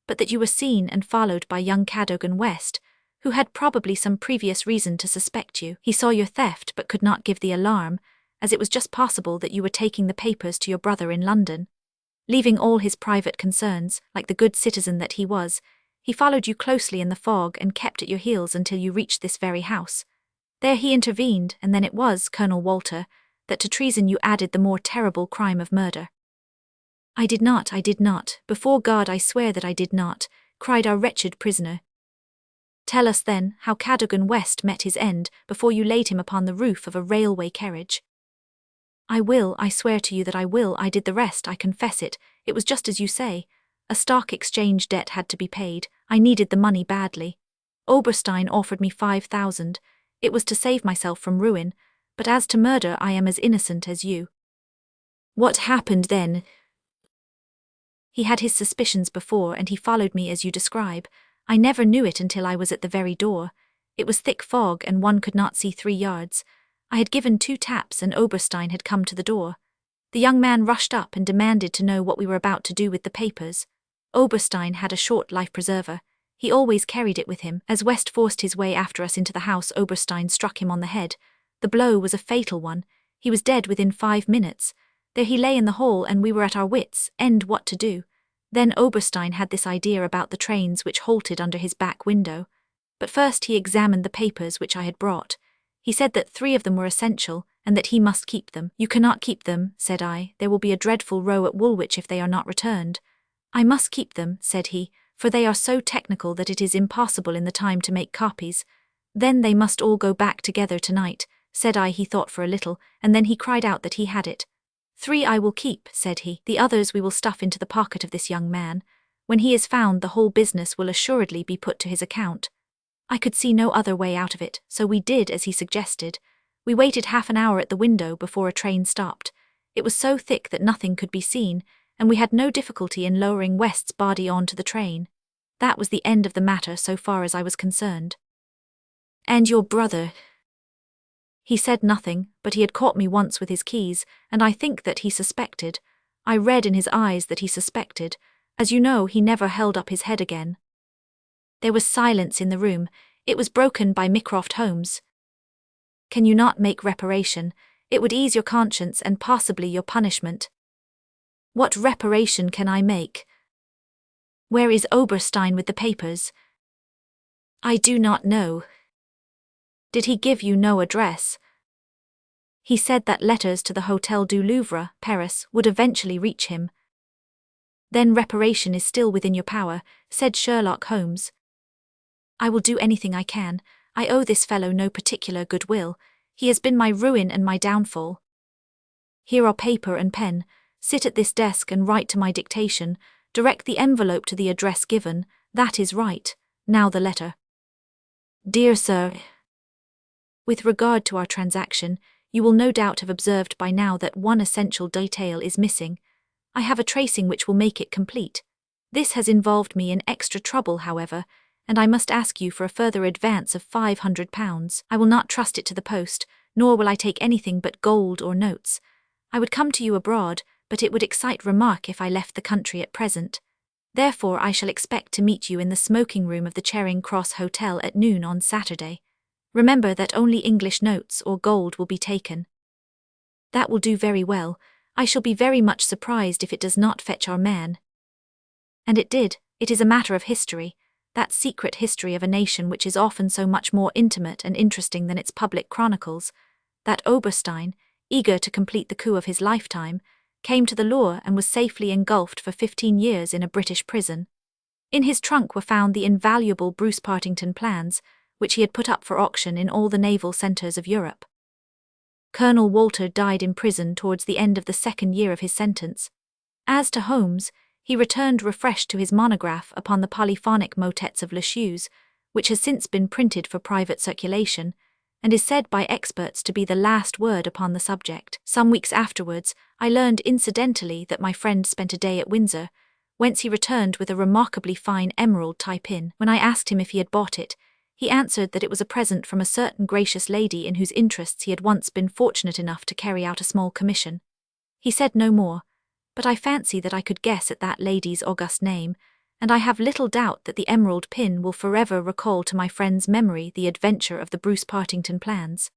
but that you were seen and followed by young Cadogan West, who had probably some previous reason to suspect you. He saw your theft but could not give the alarm, as it was just possible that you were taking the papers to your brother in London. Leaving all his private concerns, like the good citizen that he was, he followed you closely in the fog and kept at your heels until you reached this very house. There he intervened, and then it was, Colonel Walter, that to treason you added the more terrible crime of murder." I did not. Before God I swear that I did not," cried our wretched prisoner. "Tell us, then, how Cadogan West met his end before you laid him upon the roof of a railway carriage." I swear to you that I will. I did the rest, I confess it. It was just as you say. A stock exchange debt had to be paid. I needed the money badly. Oberstein offered me 5,000. It was to save myself from ruin, but as to murder I am as innocent as you." "What happened then?" "He had his suspicions before, and he followed me as you describe. I never knew it until I was at the very door. It was thick fog and one could not see 3 yards. I had given 2 taps and Oberstein had come to the door. The young man rushed up and demanded to know what we were about to do with the papers. Oberstein had a short life-preserver. He always carried it with him. As West forced his way after us into the house, Oberstein struck him on the head. The blow was a fatal one. He was dead within 5 minutes. There he lay in the hall, and we were at our wits' end what to do. Then Oberstein had this idea about the trains which halted under his back window. But first he examined the papers which I had brought. He said that 3 of them were essential, and that he must keep them. "You cannot keep them," said I. "There will be a dreadful row at Woolwich if they are not returned." "I must keep them," said he, "for they are so technical that it is impossible in the time to make copies." "Then they must all go back together tonight," said I. He thought for a little, and then he cried out that he had it. 3 I will keep," said he. "The others we will stuff into the pocket of this young man. When he is found, the whole business will assuredly be put to his account." I could see no other way out of it, so we did as he suggested. We waited half an hour at the window before a train stopped. It was so thick that nothing could be seen, and we had no difficulty in lowering West's body onto the train. That was the end of the matter so far as I was concerned. "And your brother?" He said nothing, but he had caught me once with his keys, and I think that he suspected. I read in his eyes that he suspected. As you know, he never held up his head again. There was silence in the room. It was broken by Mycroft Holmes. Can you not make reparation? It would ease your conscience and possibly your punishment. What reparation can I make? Where is Oberstein with the papers? I do not know. Did he give you no address? He said that letters to the Hôtel du Louvre, Paris, would eventually reach him. Then reparation is still within your power, said Sherlock Holmes. I will do anything I can. I owe this fellow no particular goodwill. He has been my ruin and my downfall. Here are paper and pen. Sit at this desk and write to my dictation. Direct the envelope to the address given. That is right. Now the letter. Dear Sir, with regard to our transaction, you will no doubt have observed by now that one essential detail is missing. I have a tracing which will make it complete. This has involved me in extra trouble, however, and I must ask you for a further advance of £500. I will not trust it to the post, nor will I take anything but gold or notes. I would come to you abroad, but it would excite remark if I left the country at present. Therefore I shall expect to meet you in the smoking room of the Charing Cross Hotel at noon on Saturday. Remember that only English notes or gold will be taken. That will do very well. I shall be very much surprised if it does not fetch our man. And it did. It is a matter of history, that secret history of a nation which is often so much more intimate and interesting than its public chronicles, that Oberstein, eager to complete the coup of his lifetime, came to the lure and was safely engulfed for 15 years in a British prison. In his trunk were found the invaluable Bruce-Partington Plans, which he had put up for auction in all the naval centres of Europe. Colonel Walter died in prison towards the end of the second year of his sentence. As to Holmes, he returned refreshed to his monograph upon the polyphonic motets of Le Chausse, which has since been printed for private circulation, and is said by experts to be the last word upon the subject. Some weeks afterwards, I learned incidentally that my friend spent a day at Windsor, whence he returned with a remarkably fine emerald tie-pin. When I asked him if he had bought it, he answered that it was a present from a certain gracious lady in whose interests he had once been fortunate enough to carry out a small commission. He said no more, but I fancy that I could guess at that lady's august name, and I have little doubt that the emerald pin will forever recall to my friend's memory the adventure of the Bruce-Partington Plans.